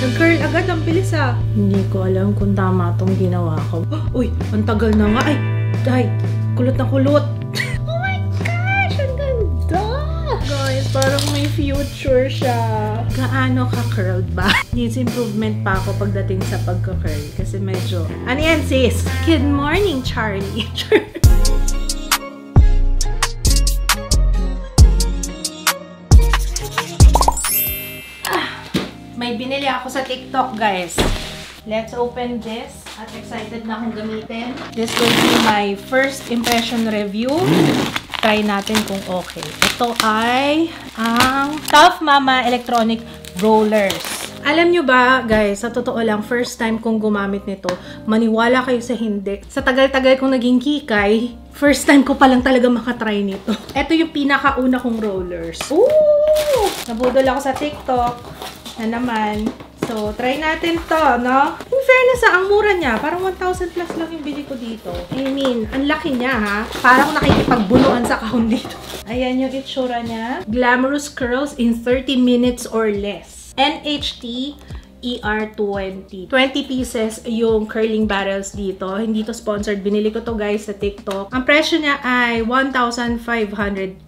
Nag-curl agad, ang bilis ah. Hindi ko alam kung tama itong ginawa ko. Uy, ang tagal na nga. Ay, kulot na kulot. Oh my gosh, ang ganda! Guys, parang may future siya. Gaano ka-curled ba? Needs improvement pa ako pagdating sa pagka-curl. Kasi medyo, ano yan sis? Good morning, Charlie. May binili ako sa TikTok, guys. Let's open this. At excited na akong gamitin. This will be my first impression review. Try natin kung okay. Ito ay ang Tough Mama Electronic Rollers. Alam nyo ba, guys, sa totoo lang, first time kong gumamit nito. Maniwala kayo sa hindi. Sa tagal-tagal kong naging kikay, first time ko palang talaga makatry nito. Ito yung pinakauna kong rollers. Ooh! Nabudol ako sa TikTok. Na naman. So, try natin to, no? In fairness, ang mura niya. Parang 1,000 plus lang yung bili ko dito. I mean, ang laki niya, ha? Parang nakikipagbunuan sa kahon dito. Ayan yung itsura niya. Glamorous curls in 30 minutes or less. NHT ER20. 20 pieces yung curling barrels dito. Hindi to sponsored. Binili ko to, guys, sa TikTok. Ang presyo niya ay 1,510.20.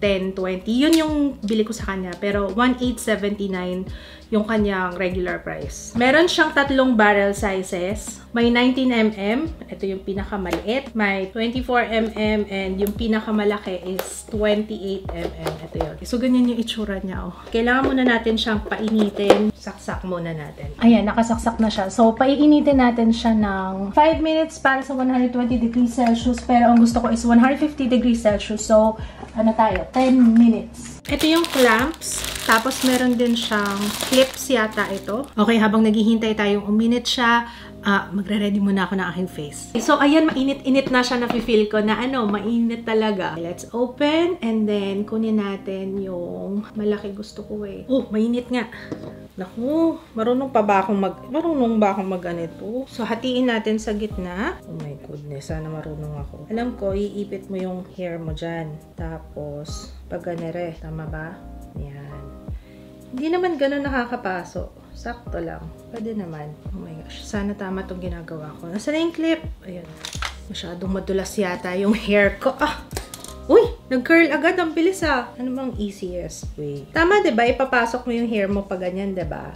Yun yung bili ko sa kanya. Pero 1,879 yung kanyang regular price. Meron siyang tatlong barrel sizes. May 19mm. Ito yung pinakamaliit. May 24mm. And yung pinakamalaki is 28mm. Ito yun. So, ganyan yung itsura niya. Oh. Kailangan muna natin siyang painitin. Saksak muna natin. Ayan, nakasaksak na siya. So, paiinitin natin siya ng 5 minutes para sa 120 degrees Celsius. Pero ang gusto ko is 150 degrees Celsius. So, ano tayo? 10 minutes. Ito yung clamps. Tapos, meron din siyang clips yata ito. Okay, habang naghihintay tayong uminit siya, magre-ready muna ako ng aking face. So, ayan, mainit-init na siya. Nafe-feel ko na mainit talaga. Let's open and then kunin natin yung malaki gusto ko eh. Oh, mainit nga. Naku, marunong ba akong mag-ganito? So, hatiin natin sa gitna. Oh my goodness, sana marunong ako. Alam ko, iipit mo yung hair mo dyan. Tapos, pag ganere, tama ba? Yan. Hindi naman ganun nakakapaso. Sakto lang. Pwede naman. Oh my gosh. Sana tama itong ginagawa ko. Nasaan na yung clip? Ayan. Masyadong madulas yata yung hair ko. Uy! Nag-curl agad. Ang bilis ah. Ano bang easiest way? Tama, diba? Ipapasok mo yung hair mo pa ganyan, diba?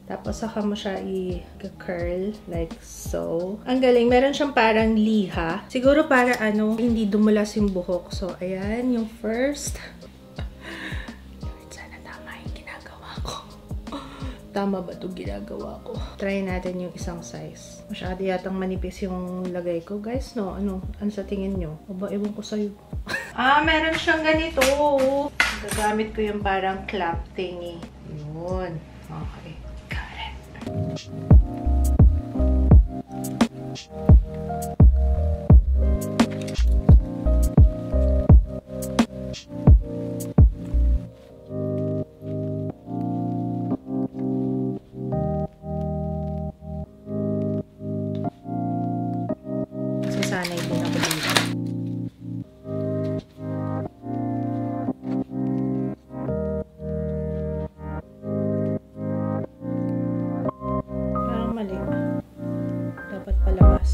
Tapos saka mo siya i-curl like so. Ang galing. Meron siyang parang liha. Siguro para hindi dumulas yung buhok. So, ayan. Yung first. Tama ba itong ginagawa ko? Try natin yung isang size. Masyado yatang manipis yung lagay ko. Guys, no? Ano sa tingin nyo? O ba, ewan ko sa'yo. Meron siyang ganito. Gagamit ko yung parang clamp thingy. Yun. Okay. Got it. Sanay din ako dito. Parang mali. Dapat palabas.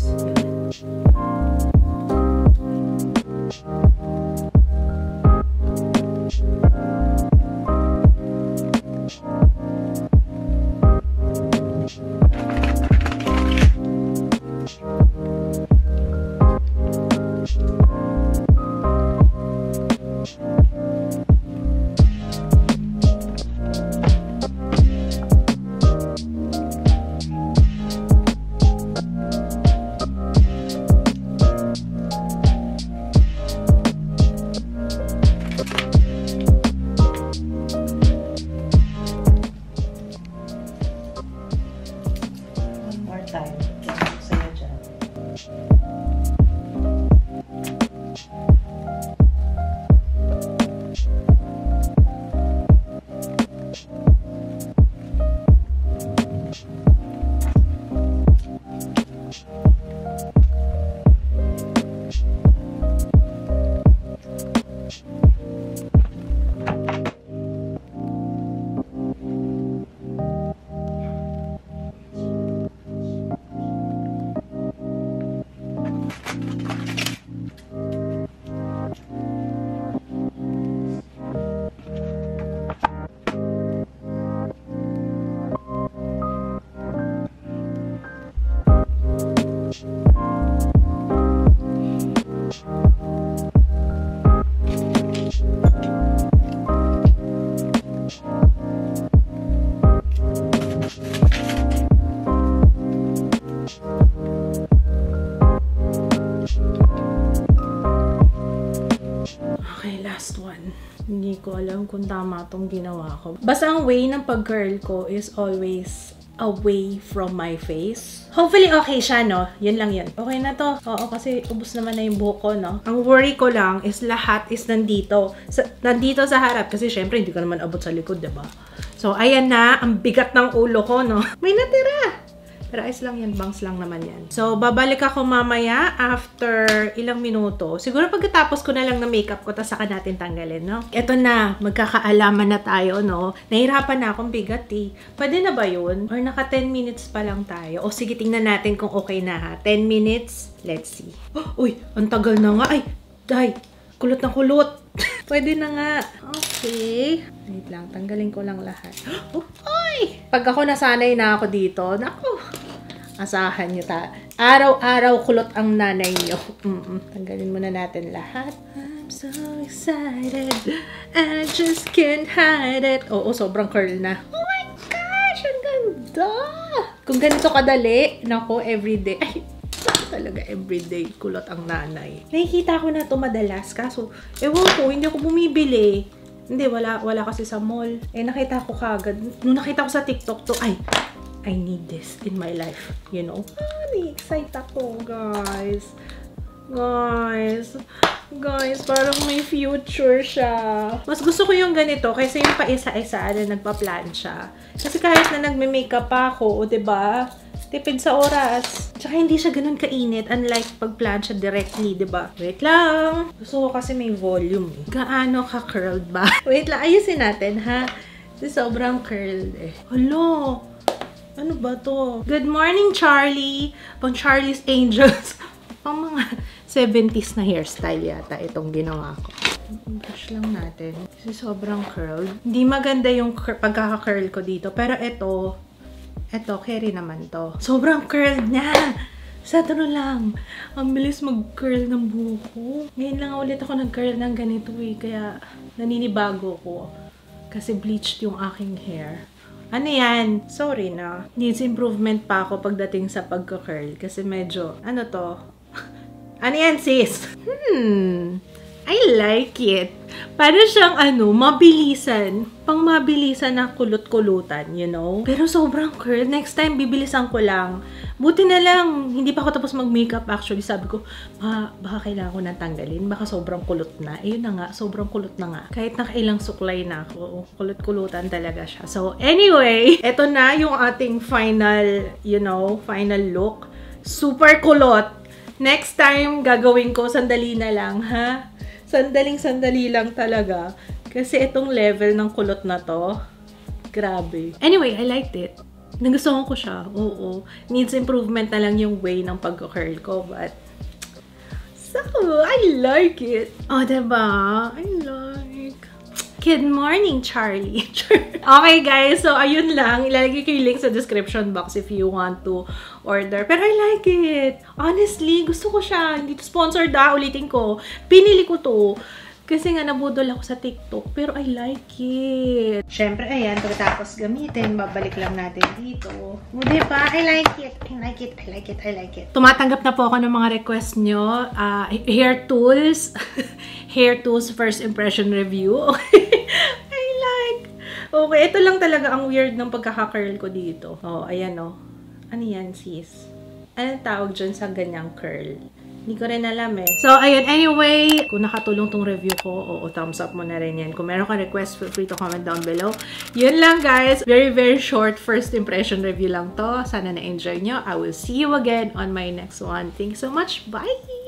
ko alam kung tama tong ginawa ko. Basta ang way ng pag-curl ko is always away from my face. Hopefully, okay siya, no? Yun lang yun. Okay na to. Oo, kasi ubos naman na yung buhok ko, no? Ang worry ko lang is lahat is nandito. Nandito sa harap. Kasi syempre, hindi ko naman abot sa likod, diba? So, ayan na. Ang bigat ng ulo ko, no? May natira! Pero ayos lang yan. Bangs lang naman yan. So, babalik ako mamaya after ilang minuto. Siguro pagkatapos ko na lang na makeup ko, tapos saka natin tanggalin, no? Eto na. Magkakaalaman na tayo, no? Nahirapan na akong bigat, eh. Pwede na ba yun? Or naka 10 minutes pa lang tayo? O sige, tingnan natin kung okay na, ha? 10 minutes? Let's see. Oh, uy, ang tagal na nga. Ay, kulot na kulot. Pwede na nga. Okay. Wait lang, tanggalin ko lang lahat. Oh, ay! Pag ako nasanay na ako dito, naku, asahan nyo ta. Araw-araw kulot ang nanay nyo. Tanggalin muna natin lahat. I'm so excited. I just can't hide it. Oo, sobrang curl na. Oh my gosh, ang ganda! Kung ganito kadali, naku, everyday. Ay, talaga everyday kulot ang nanay. Nakikita ko na ito madalas, kaso ewan ko, hindi ako bumibili. Hindi, wala kasi sa mall. Eh, nakita ko kagad. Nung nakita ko sa TikTok to, ay, I need this in my life. You know? Na-excite ako, guys. Guys, parang may future siya. Mas gusto ko yung ganito kaysa yung pa-isa-isa na nagpa-plancha. Kasi kahit na nagme-makeup pa ako, o diba? Tipid sa oras. Tsaka hindi siya ganun kainit. Unlike pag-plancha directly, diba? Wait lang. Gusto ko kasi may volume eh. Gaano ka-curled ba? Wait lang. Ayusin natin, ha? Kasi sobrang curled eh. Hello! Ano ba to? Good morning, Charlie! Pang Charlie's Angels. Pang mga 70s na hairstyle yata itong ginawa ko. Brush lang natin. Kasi sobrang curled. Hindi maganda yung pagkaka-curl ko dito. Pero eto, carry naman to. Sobrang curled niya! Sa lang. Ang bilis mag-curl ng buhok. Ngayon lang ulit ako nag-curl ng ganito eh. Kaya naninibago ko. Kasi bleached yung aking hair. Ano yan? Sorry na. Needs improvement pa ako pagdating sa pagka-curl. Kasi medyo, ano to? Ano yan, sis? I like it. Para siyang mabilisan. Pang mabilisan na kulot-kulutan, you know? Pero sobrang curl. Next time, bibilisan ko lang. Buti na lang, hindi pa ako tapos mag-makeup actually. Sabi ko, baka kailangan ko na tanggalin. Baka sobrang kulot na. Yun na nga, sobrang kulot na nga. Kahit nakailang suklay na ako, kulot-kulutan talaga siya. So, anyway, eto na yung ating final, final look. Super kulot. Next time, gagawin ko, sandali na lang, ha? Sandaling-sandali lang talaga. Kasi itong level ng kulot na to, grabe. Anyway, I liked it. Nagustuhan ko siya. Oo. Needs improvement na lang yung way ng pag-curl ko. But, so, I like it. Oh, diba? I like. Good morning, Charlie. Okay, guys. So, ayun lang. Ilalagay ko yung link sa description box if you want to order. Pero I like it. Honestly, gusto ko siya. Hindi to sponsored ulitin ko. Pinili ko to. Kasi nga, nabudol ako sa TikTok. Pero I like it. Siyempre, ayan. Pagkatapos gamitin, babalik lang natin dito. O, diba? I like it. I like it. I like it. I like it. Tumatanggap na po ako ng mga request nyo. Hair tools. Hair tools first impression review. Okay. I like. Okay, ito lang talaga ang weird ng pagkaka-curl ko dito. Oh, ayan oh. Ano yan, sis? Anong tawag dyan sa ganyang curl? Hindi ko rin alam eh. So, ayun. Anyway, kung nakatulong tong review ko, thumbs up mo na rin yan. Kung meron ka request, feel free to comment down below. Yun lang, guys. Very, very short first impression review lang to. Sana na-enjoy nyo. I will see you again on my next one. Thanks so much. Bye!